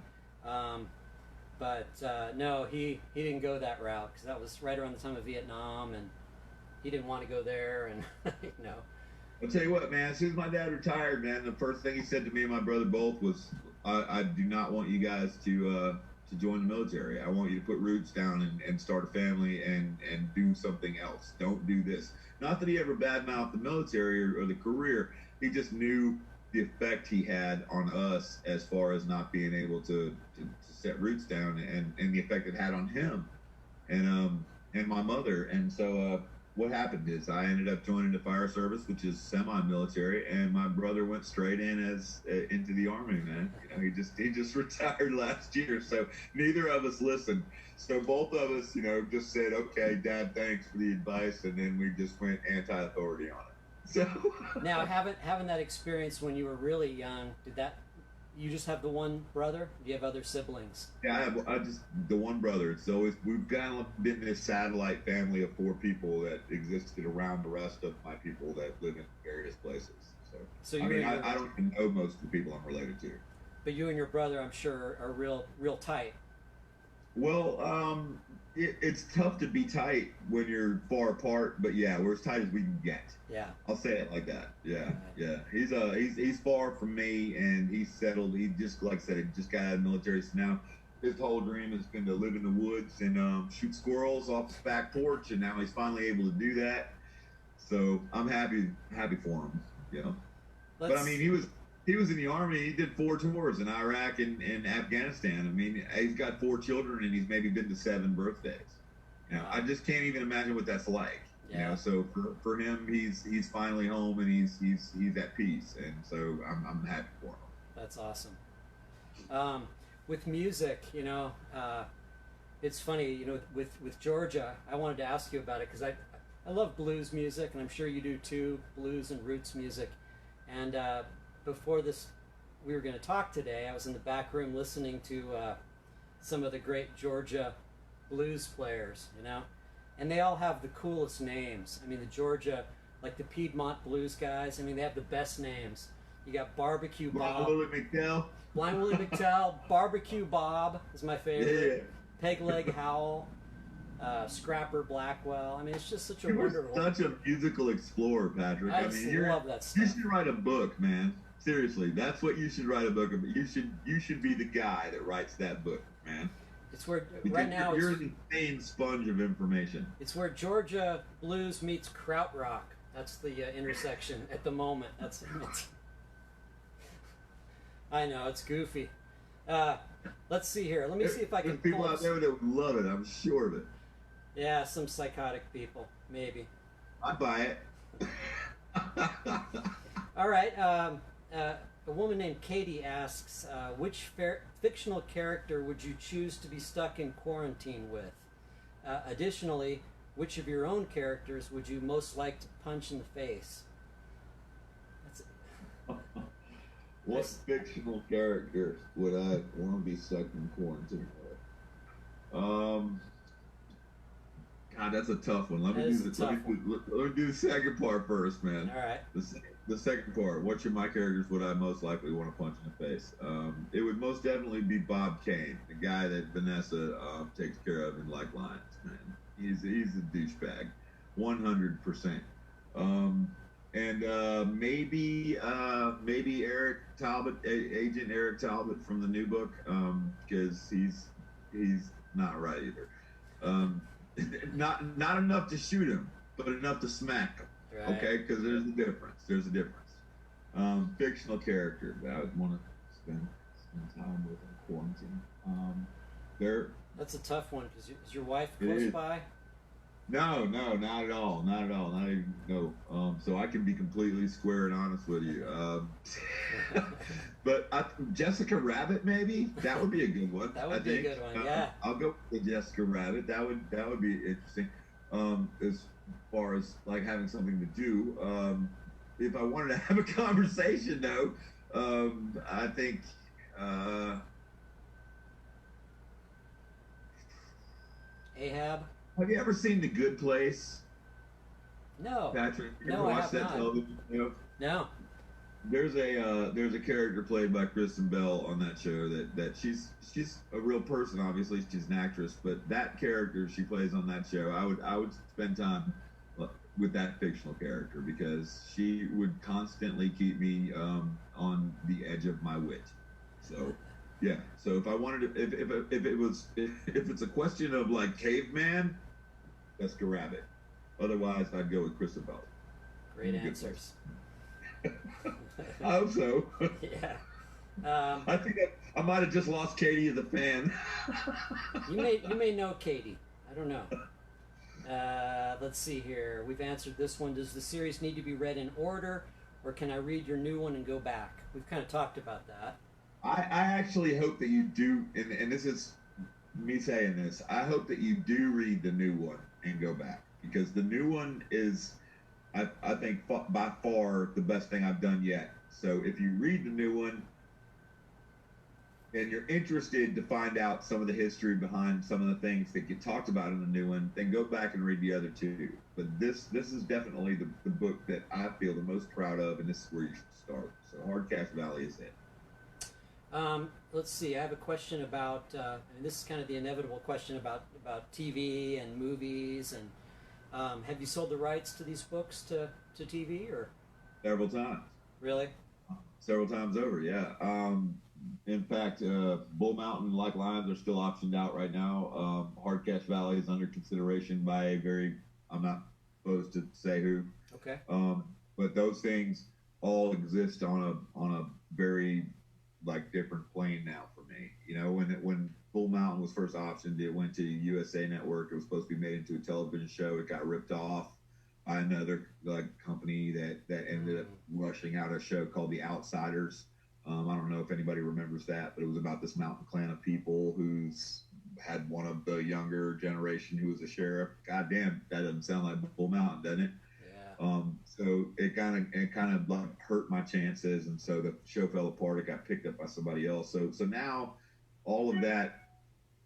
But no, he didn't go that route because that was right around the time of Vietnam, and he didn't want to go there. And you know, I'll tell you what, man. As soon as my dad retired, man, the first thing he said to me and my brother both was, I do not want you guys to join the military. I want you to put roots down and start a family and do something else. Don't do this. Not that he ever badmouthed the military or the career. He just knew the effect he had on us as far as not being able to set roots down, and the effect it had on him and my mother. And so what happened is I ended up joining the fire service, which is semi-military, and my brother went straight in as into the army. Man, you know, he just retired last year, so neither of us listened. So both of us, you know, just said, "Okay, Dad, thanks for the advice," and then we just went anti-authority on it. So now, having that experience when you were really young, did that? You just have the one brother? Do you have other siblings? Yeah, I just the one brother. It's always we've kind of been this satellite family of 4 people that existed around the rest of my people that live in various places. So I mean, I don't even know most of the people I'm related to. But you and your brother, I'm sure, are real tight. Well, it's tough to be tight when you're far apart, but yeah, we're as tight as we can get. Yeah, I'll say it like that. Yeah, yeah. He's far from me, and he's settled. He just, like I said, he just got out of the military, so now his whole dream has been to live in the woods and shoot squirrels off his back porch, and now he's finally able to do that. So I'm happy for him. You know, but I mean, he was in the army. He did 4 tours in Iraq and Afghanistan. I mean, he's got 4 children, and he's maybe been to 7 birthdays. You know, I just can't even imagine what that's like. Yeah. You know, so for him, he's finally home, and he's at peace, and so I'm happy for him. That's awesome. With music, you know, it's funny, you know, with Georgia, I wanted to ask you about it because I love blues music, and I'm sure you do too, blues and roots music, and before this, we were going to talk today, I was in the back room listening to some of the great Georgia blues players, you know, and they all have the coolest names. I mean, the Georgia, like the Piedmont blues guys, I mean, they have the best names. You got Barbecue Bob. Blind Willie McTell. Barbecue Bob is my favorite. Yeah. Peg Leg Howell. Scrapper Blackwell. I mean, it's just such a wonderful. You're such a musical explorer, Patrick. I mean, love that stuff. You should write a book, man. Seriously, that's what you should write a book about. You should be the guy that writes that book, man. It's where because right now you're an insane sponge of information. It's where Georgia blues meets Krautrock. That's the intersection at the moment. That's it. I know, it's goofy. Let's see here. Let me see if I can. There's people out there that would love it. I'm sure of it. Yeah, some psychotic people, maybe. I'd buy it. All right. A woman named Katie asks, which fictional character would you choose to be stuck in quarantine with? Additionally, which of your own characters would you most like to punch in the face? That's it. What fictional character would I want to be stuck in quarantine with? God, that's a tough one. Let me do the second part first, man. All right. The second part. Which of my characters would I most likely want to punch in the face? It would most definitely be Bob Kane, the guy that Vanessa takes care of in Like Lions, man. He's a douchebag, 100%. And maybe Eric Talbot, Agent Eric Talbot from the new book, because he's not right either. Not enough to shoot him, but enough to smack him. Right. Okay, because there's a difference. Fictional character that I would want to spend time with in quarantine. That's a tough one because is your wife close by? No, not at all. Not even, no. So I can be completely square and honest with you. But Jessica Rabbit, maybe that would be a good one. That would be a good one. Yeah. I'll go with Jessica Rabbit. That would be interesting. As far as like having something to do. If I wanted to have a conversation, though, I think. Ahab. Have you ever seen The Good Place? No. Patrick, you ever I watched have that not. television show? No. There's a character played by Kristen Bell on that show that she's a real person. Obviously, she's an actress, but that character she plays on that show, I would spend time with that fictional character because she would constantly keep me on the edge of my wit. So, yeah. So if I wanted to, if it's a question of like caveman, Jessica Rabbit. Otherwise, I'd go with Christabel. Great answers. I hope so. Yeah. I think I might have just lost Katie as a fan. You may know Katie. I don't know. Let's see here. We've answered this one. Does the series need to be read in order, or can I read your new one and go back? We've kind of talked about that. I actually hope that you do, and this is me saying this, I hope that you do read the new one and go back, because the new one is, I think, by far the best thing I've done yet. So if you read the new one and you're interested to find out some of the history behind some of the things that get talked about in the new one, then go back and read the other two. But this is definitely the book that I feel the most proud of, and this is where you should start. So Hardcash Valley is it. Let's see. I have a question about, and this is kind of the inevitable question about TV and movies. And have you sold the rights to these books to TV or? Several times. Really? Several times over, yeah. In fact, Bull Mountain, like Lions, are still optioned out right now. Hardcash Valley is under consideration by I'm not supposed to say who. Okay. But those things all exist on a very different plane now for me. You know, when Bull Mountain was first optioned, it went to USA Network. It was supposed to be made into a television show. It got ripped off by another company that ended up rushing out a show called The Outsiders. I don't know if anybody remembers that, but it was about this mountain clan of people who's had one of the younger generation who was a sheriff. God damn, that doesn't sound like Bull Mountain, doesn't it? Yeah. So it kind of hurt my chances, and so the show fell apart. It got picked up by somebody else. So now all of that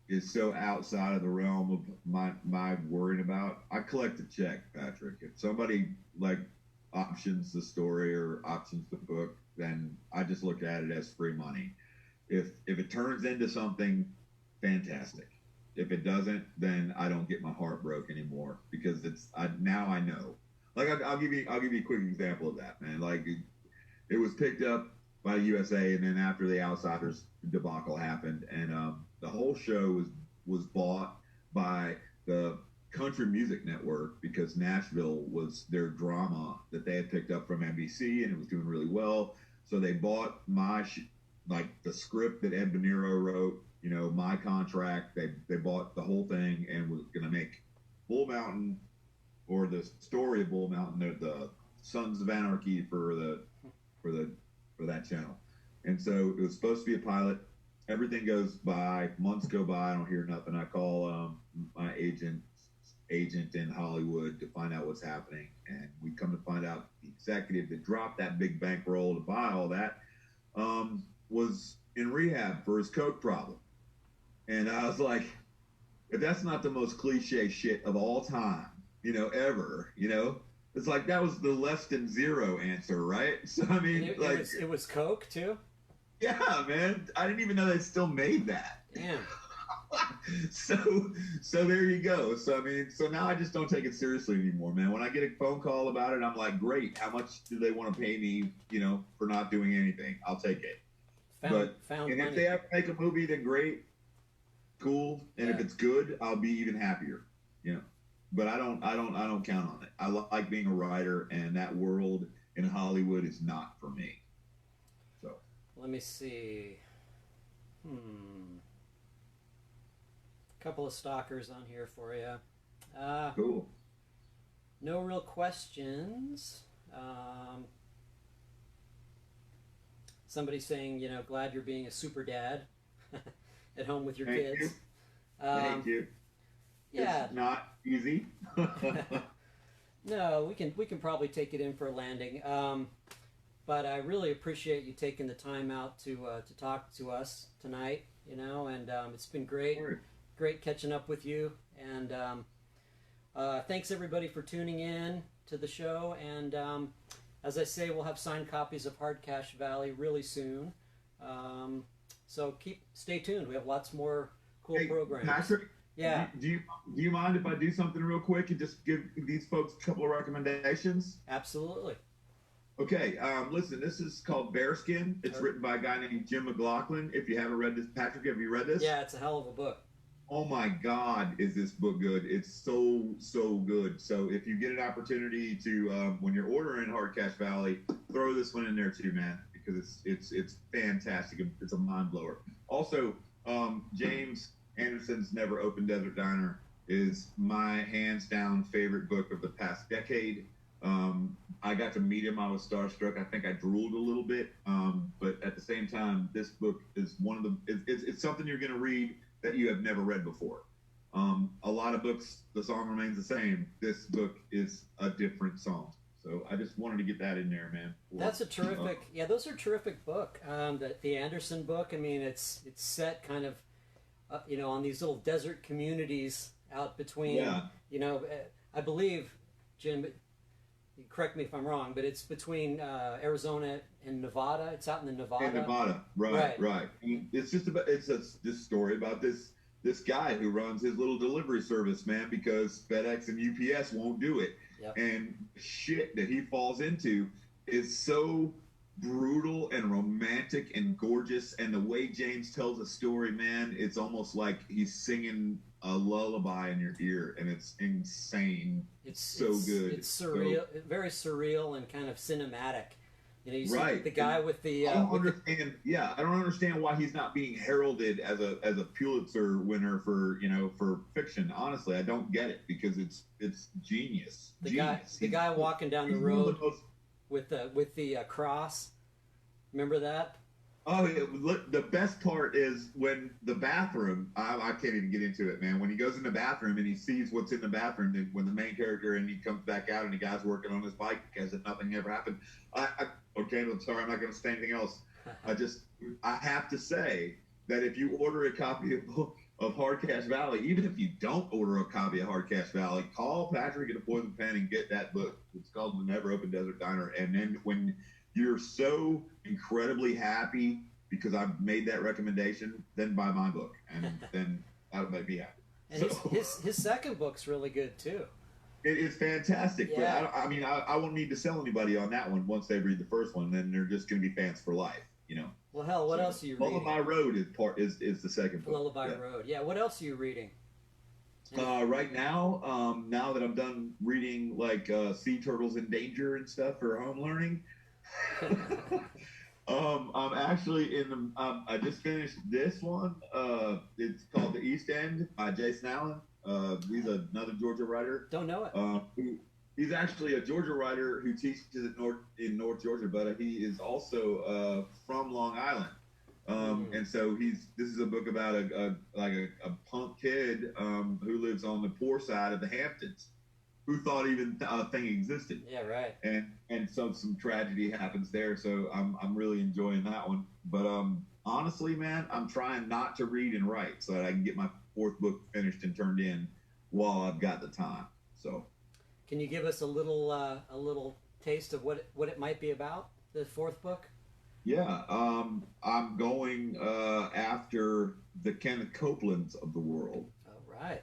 is so outside of the realm of my worrying about. I collect a check, Patrick. If somebody options the story or options the book, then I just look at it as free money. If it turns into something fantastic, if it doesn't, then I don't get my heart broke anymore, because now I know. I'll give you a quick example of that, man. It was picked up by USA, and then after the Outsiders debacle happened, and the whole show was bought by the Country Music Network, because Nashville was their drama that they had picked up from NBC, and it was doing really well. So they bought the script that Ed De Niro wrote, my contract. They bought the whole thing and was going to make Bull Mountain, or the story of Bull Mountain, the Sons of Anarchy for that channel. And so it was supposed to be a pilot. Everything goes by, months go by, I don't hear nothing. I call my agent in Hollywood to find out what's happening, and we come to find out the executive that dropped that big bankroll to buy all that was in rehab for his coke problem. And I was like, if that's not the most cliche shit of all time, ever, it's like that was the less than zero answer, right? So I mean, it was coke too. Yeah, man, I didn't even know they still made that. Damn. So there you go. So I mean, so now I just don't take it seriously anymore, man. When I get a phone call about it, I'm like, great. How much do they want to pay me, for not doing anything? I'll take it. Found and money. if they have to make a movie, then great, cool. And if it's good, I'll be even happier. But I don't count on it. I like being a writer, and that world in Hollywood is not for me. So let me see. Couple of stalkers on here for you. Cool. No real questions. Somebody saying, glad you're being a super dad at home with your Thank kids. You. Thank you. Yeah. It's not easy. No, we can probably take it in for a landing. But I really appreciate you taking the time out to talk to us tonight. And it's been great. Great catching up with you, and thanks everybody for tuning in to the show. And as I say, we'll have signed copies of Hardcash Valley really soon. So stay tuned. We have lots more cool programs. Patrick, yeah. Do you mind if I do something real quick and just give these folks a couple of recommendations? Absolutely. Okay, listen, this is called Bearskin. It's written by a guy named Jim McLaughlin. If you haven't read this, Patrick, have you read this? Yeah, it's a hell of a book. Oh my God, is this book good? It's so good. So if you get an opportunity to, when you're ordering Hard Cash Valley, throw this one in there too, man, because it's fantastic. It's a mind blower. Also, James Anderson's Never Open Desert Diner is my hands down favorite book of the past decade. I got to meet him. I was starstruck. I think I drooled a little bit. But at the same time, this book is one of the, it's something you're going to read that you have never read before. A lot of books, the song remains the same. This book is a different song. So I just wanted to get that in there, man. That's a terrific, yeah, those are terrific book. The Anderson book, I mean, it's set kind of, you know, on these little desert communities out between, you know, I believe, Jim, correct me if I'm wrong, but it's between Arizona and Nevada. It's out in the Nevada. In Nevada, right. And it's just about this story about this guy who runs his little delivery service, man, because FedEx and UPS won't do it. Yep. And shit that he falls into is so brutal and romantic and gorgeous. And the way James tells a story, man, it's almost like he's singing a lullaby in your ear, and it's insane. It's so good. It's surreal, very surreal and kind of cinematic. You know, you see right. the guy with the. I don't understand. I don't understand why he's not being heralded as a Pulitzer winner for fiction. Honestly, I don't get it because it's genius. The guy walking down the road with the cross. Remember that? Oh, the best part is when the bathroom, I can't even get into it, man. When he goes in the bathroom and he sees what's in the bathroom, when the main character and he comes back out and the guy's working on his bike as if nothing ever happened. Okay, I'm sorry, I'm not going to say anything else. I have to say that if you order a copy of Hard Cash Valley, even if you don't order a copy of Hard Cash Valley, call Patrick at the Poison Pen and get that book. It's called The Never Open Desert Diner. And then when you're so incredibly happy because I've made that recommendation, then buy my book, and then that'll make me happy. And his second book's really good too. It is fantastic, yeah. But I won't need to sell anybody on that one once they read the first one. Then they're just going to be fans for life, you know. Well, hell, what else are you reading? Lullaby Road is the second book. Lullaby Road, yeah. What else are you reading? Right now, now that I'm done reading like Sea Turtles in Danger and stuff for home learning. I'm actually I just finished this one. It's called The East End by Jason Allen. He's another Georgia writer. Don't know it. He's actually a Georgia writer who teaches in North Georgia, but he is also from Long Island. And so this is a book about a punk kid who lives on the poor side of the Hamptons, who thought even a thing existed. Yeah, right. And so some tragedy happens there. So I'm really enjoying that one. But honestly, man, I'm trying not to read and write so that I can get my fourth book finished and turned in while I've got the time. So, can you give us a little taste of what it might be about, the fourth book? Yeah, I'm going after the Kenneth Copelands of the world. All right.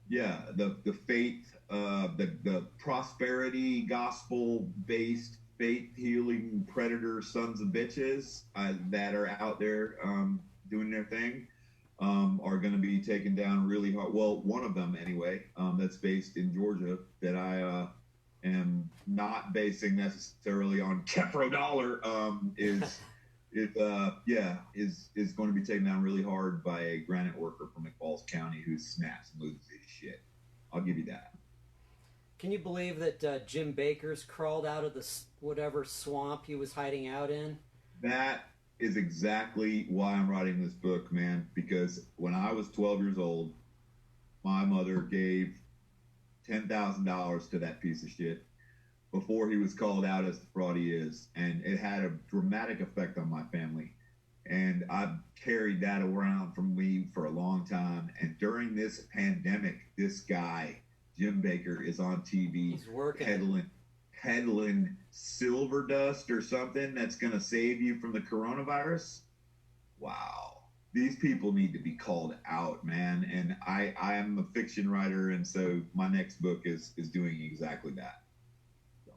Yeah, the faith, the prosperity gospel based faith healing predator sons of bitches that are out there doing their thing are going to be taken down really hard. Well, one of them anyway, that's based in Georgia that I am not basing necessarily on Keprodollar is going to be taken down really hard by a granite worker from McFalls County who snaps and loses his shit. I'll give you that. Can you believe that Jim Baker's crawled out of the whatever swamp he was hiding out in? That is exactly why I'm writing this book, man, because when I was 12 years old, my mother gave $10,000 to that piece of shit before he was called out as the fraud he is. And it had a dramatic effect on my family. And I've carried that around from me for a long time. And during this pandemic, this guy, Jim Baker, is on TV. He's working. Peddling silver dust or something that's going to save you from the coronavirus. Wow. These people need to be called out, man. And I am a fiction writer, and so my next book is doing exactly that. So.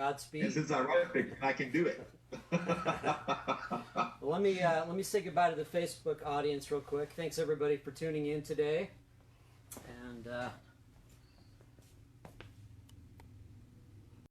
Godspeed. And since I write fiction, I can do it. Well, let me say goodbye to the Facebook audience real quick. Thanks everybody for tuning in today, and